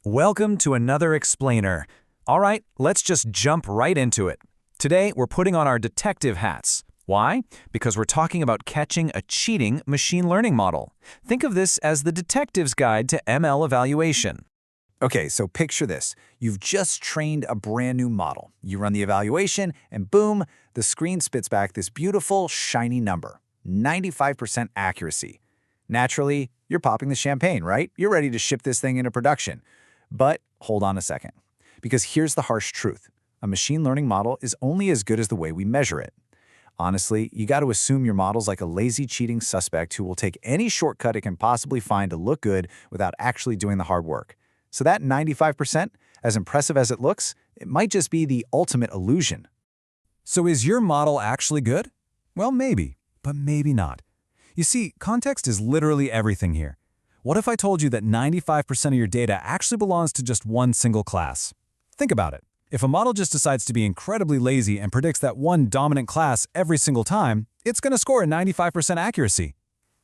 Welcome to another explainer. All right, let's just jump right into it. Today, we're putting on our detective hats. Why? Because we're talking about catching a cheating machine learning model. Think of this as the detective's guide to ML evaluation. Okay, so picture this. You've just trained a brand new model. You run the evaluation, and boom, the screen spits back this beautiful, shiny number, 95% accuracy. Naturally, you're popping the champagne, right? You're ready to ship this thing into production. But hold on a second, because here's the harsh truth. A machine learning model is only as good as the way we measure it. Honestly, you got to assume your model's like a lazy, cheating suspect who will take any shortcut it can possibly find to look good without actually doing the hard work. So that 95%, as impressive as it looks, it might just be the ultimate illusion. So is your model actually good? Well, maybe, but maybe not. You see, context is literally everything here. What if I told you that 95% of your data actually belongs to just one single class? Think about it. If a model just decides to be incredibly lazy and predicts that one dominant class every single time, it's going to score a 95% accuracy.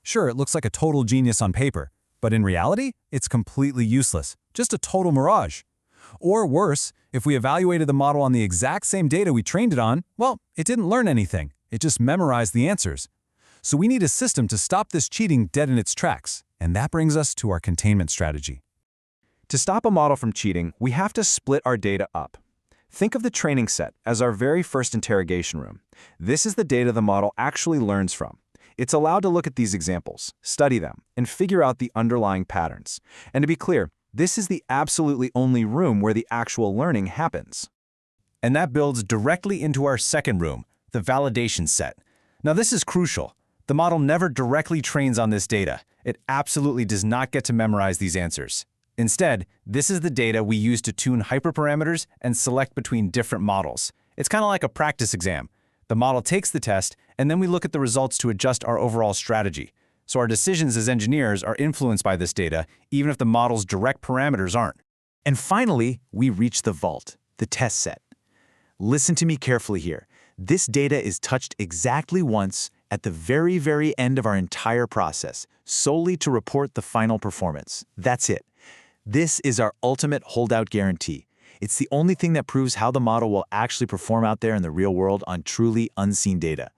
Sure, it looks like a total genius on paper, but in reality, it's completely useless, just a total mirage. Or worse, if we evaluated the model on the exact same data we trained it on, well, it didn't learn anything. It just memorized the answers. So we need a system to stop this cheating dead in its tracks, and that brings us to our containment strategy. To stop a model from cheating, we have to split our data up. Think of the training set as our very first interrogation room. This is the data the model actually learns from. It's allowed to look at these examples, study them, and figure out the underlying patterns. And to be clear, this is the absolutely only room where the actual learning happens. And that builds directly into our second room, the validation set. Now this is crucial. The model never directly trains on this data. It absolutely does not get to memorize these answers. Instead, this is the data we use to tune hyperparameters and select between different models. It's kind of like a practice exam. The model takes the test, and then we look at the results to adjust our overall strategy. So our decisions as engineers are influenced by this data, even if the model's direct parameters aren't. And finally, we reach the vault, the test set. Listen to me carefully here. This data is touched exactly once at the very, very end of our entire process, solely to report the final performance. That's it. This is our ultimate holdout guarantee. It's the only thing that proves how the model will actually perform out there in the real world on truly unseen data.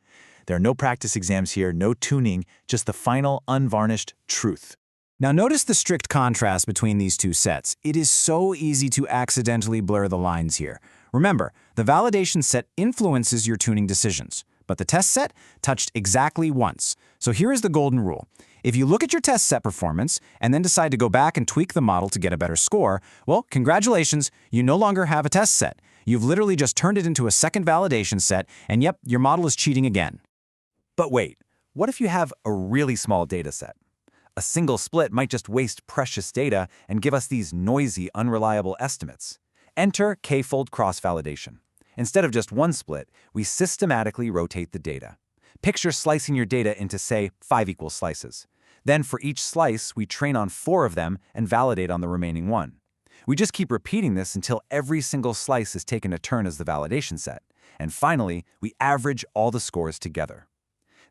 There are no practice exams here, no tuning, just the final, unvarnished truth. Now notice the strict contrast between these two sets. It is so easy to accidentally blur the lines here. Remember, the validation set influences your tuning decisions, but the test set touched exactly once. So here is the golden rule. If you look at your test set performance and then decide to go back and tweak the model to get a better score, well, congratulations, you no longer have a test set. You've literally just turned it into a second validation set, and yep, your model is cheating again. But wait, what if you have a really small data set? A single split might just waste precious data and give us these noisy, unreliable estimates. Enter k-fold cross-validation. Instead of just one split, we systematically rotate the data. Picture slicing your data into, say, 5 equal slices. Then for each slice, we train on 4 of them and validate on the remaining 1. We just keep repeating this until every single slice is taken a turn as the validation set. And finally, we average all the scores together.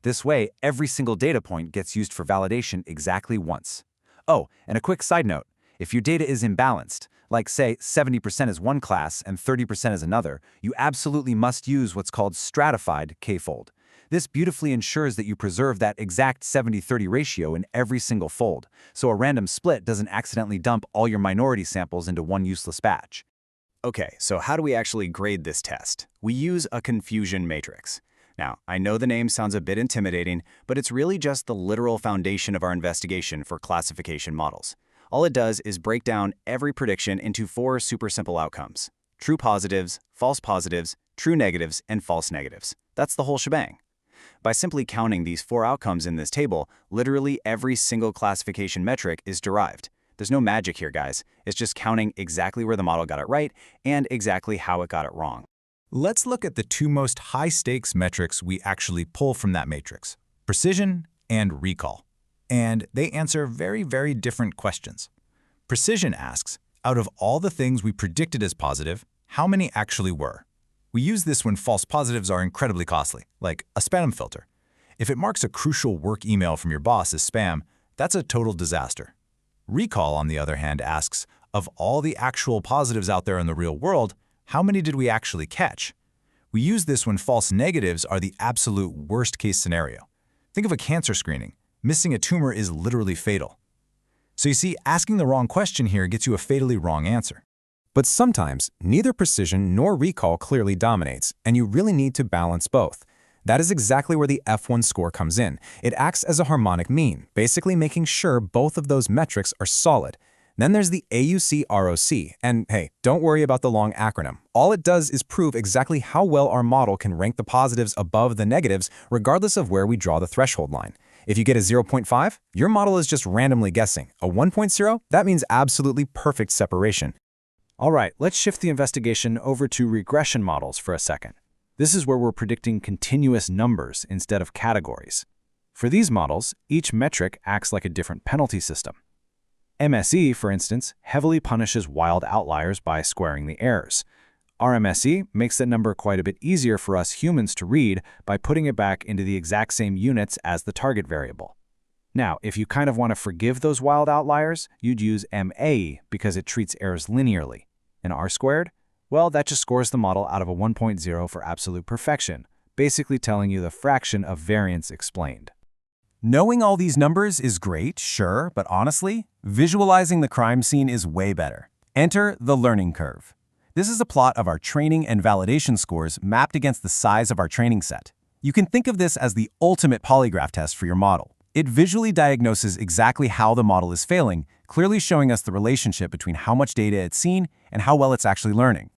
This way, every single data point gets used for validation exactly once. Oh, and a quick side note. If your data is imbalanced, like say 70% is one class and 30% is another, you absolutely must use what's called stratified k-fold. This beautifully ensures that you preserve that exact 70-30 ratio in every single fold, so a random split doesn't accidentally dump all your minority samples into one useless batch. Okay, so how do we actually grade this test? We use a confusion matrix. Now, I know the name sounds a bit intimidating, but it's really just the literal foundation of our investigation for classification models. All it does is break down every prediction into 4 super simple outcomes: true positives, true negatives, and false negatives. That's the whole shebang. By simply counting these 4 outcomes in this table, literally every single classification metric is derived. There's no magic here, guys. It's just counting exactly where the model got it right and exactly how it got it wrong. Let's look at the 2 most high-stakes metrics we actually pull from that matrix: precision and recall. And they answer very, very different questions. Precision asks, out of all the things we predicted as positive, how many actually were? We use this when false positives are incredibly costly, like a spam filter. If it marks a crucial work email from your boss as spam, that's a total disaster. Recall, on the other hand, asks, Of all the actual positives out there in the real world, how many did we actually catch? We use this when false negatives are the absolute worst-case scenario. Think of a cancer screening. Missing a tumor is literally fatal. So you see, asking the wrong question here gets you a fatally wrong answer. But sometimes, neither precision nor recall clearly dominates, and you really need to balance both. That is exactly where the F1 score comes in. It acts as a harmonic mean, basically making sure both of those metrics are solid. Then there's the AUC-ROC, and hey, don't worry about the long acronym. All it does is prove exactly how well our model can rank the positives above the negatives, regardless of where we draw the threshold line. If you get a 0.5, your model is just randomly guessing. A 1.0, that means absolutely perfect separation. All right, let's shift the investigation over to regression models for a second. This is where we're predicting continuous numbers instead of categories. For these models, each metric acts like a different penalty system. MSE, for instance, heavily punishes wild outliers by squaring the errors. RMSE makes that number quite a bit easier for us humans to read by putting it back into the exact same units as the target variable. Now, if you kind of want to forgive those wild outliers, you'd use MAE because it treats errors linearly. And R-squared? Well, that just scores the model out of a 1.0 for absolute perfection, basically telling you the fraction of variance explained. Knowing all these numbers is great, sure, but honestly, visualizing the crime scene is way better. Enter the learning curve. This is a plot of our training and validation scores mapped against the size of our training set. You can think of this as the ultimate polygraph test for your model. It visually diagnoses exactly how the model is failing, clearly showing us the relationship between how much data it's seen and how well it's actually learning.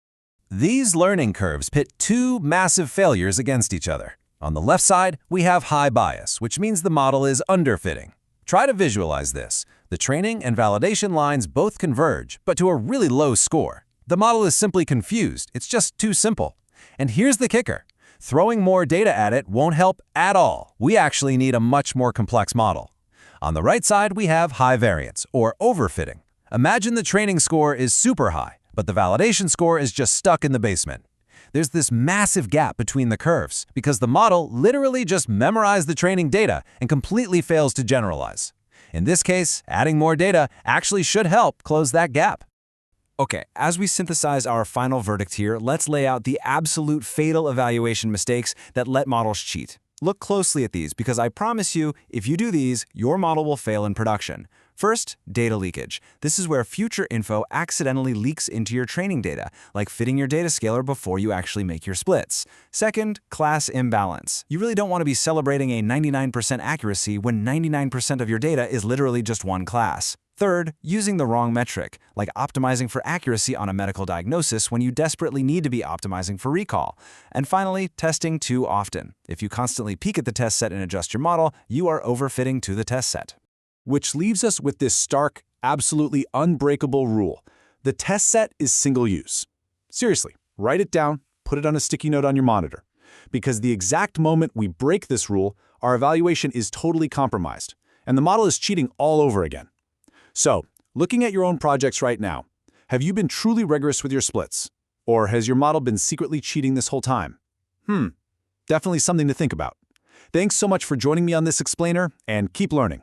These learning curves pit two massive failures against each other. On the left side, we have high bias, which means the model is underfitting. Try to visualize this. The training and validation lines both converge, but to a really low score. The model is simply confused. It's just too simple. And here's the kicker. Throwing more data at it won't help at all. We actually need a much more complex model. On the right side, we have high variance, or overfitting. Imagine the training score is super high, but the validation score is just stuck in the basement. There's this massive gap between the curves because the model literally just memorized the training data and completely fails to generalize. In this case, adding more data actually should help close that gap. Okay, as we synthesize our final verdict here, let's lay out the absolute fatal evaluation mistakes that let models cheat. Look closely at these because I promise you, if you do these, your model will fail in production. First, data leakage. This is where future info accidentally leaks into your training data, like fitting your data scaler before you actually make your splits. Second, class imbalance. You really don't want to be celebrating a 99% accuracy when 99% of your data is literally just one class. Third, using the wrong metric, like optimizing for accuracy on a medical diagnosis when you desperately need to be optimizing for recall. And finally, testing too often. If you constantly peek at the test set and adjust your model, you are overfitting to the test set. Which leaves us with this stark, absolutely unbreakable rule. The test set is single use. Seriously, write it down, put it on a sticky note on your monitor. Because the exact moment we break this rule, our evaluation is totally compromised, and the model is cheating all over again. So, looking at your own projects right now, have you been truly rigorous with your splits? Or has your model been secretly cheating this whole time? Definitely something to think about. Thanks so much for joining me on this explainer, and keep learning.